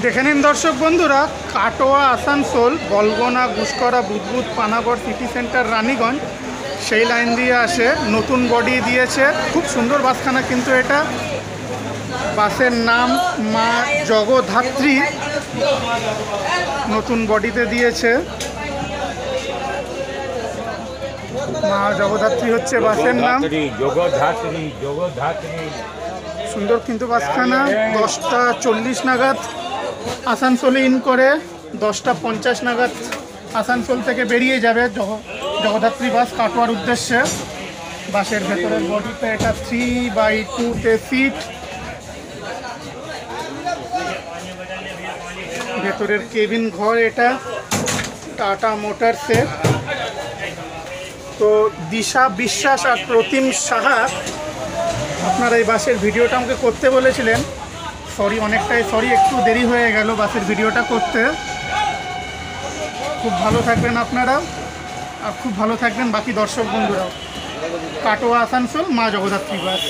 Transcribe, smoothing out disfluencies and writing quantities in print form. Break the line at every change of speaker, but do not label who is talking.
দেখে নিন দর্শক বন্ধুরা, কাটোয়া আসানসোল বলগোনা গুসকরা বুদবুদ পানাগড় সিটি সেন্টার রানীগঞ্জ সেই লাইন দিয়ে আসে। নতুন বডি দিয়েছে, খুব সুন্দর বাসখানা কিন্তু এটা। বাসের নাম মা জগদ্ধাত্রী, নতুন বডিতে দিয়েছে। মা জগদ্ধাত্রী হচ্ছে বাসের নাম। সুন্দর কিন্তু বাসখানা। 10টা 40 নাগাদ আসানসোলে ইন করে 10টা 50 নাগাদ আসানসোল থেকে বেরিয়ে যাবে জগদ্ধাত্রী বাস কাটোয়ার উদ্দেশ্যে। বাসের ভেতরের বডিতে এটা 3/2 সিট। ভেতরের কেবিন ঘর এটা টাটা মোটরসের। তো দিশা বিশ্বাস আর প্রতিম সাহা আপনারা এই বাসের ভিডিওটা আমাকে করতে বলেছিলেন। অনেকটাই সরি, একটু দেরি হয়ে গেল বাসের ভিডিওটা করতে। খুব ভালো থাকবেন আপনারা, আর খুব ভালো থাকবেন বাকি দর্শক বন্ধুরাও। কাটোয়া আসানসোল মা জগদ্ধাত্রী বাস।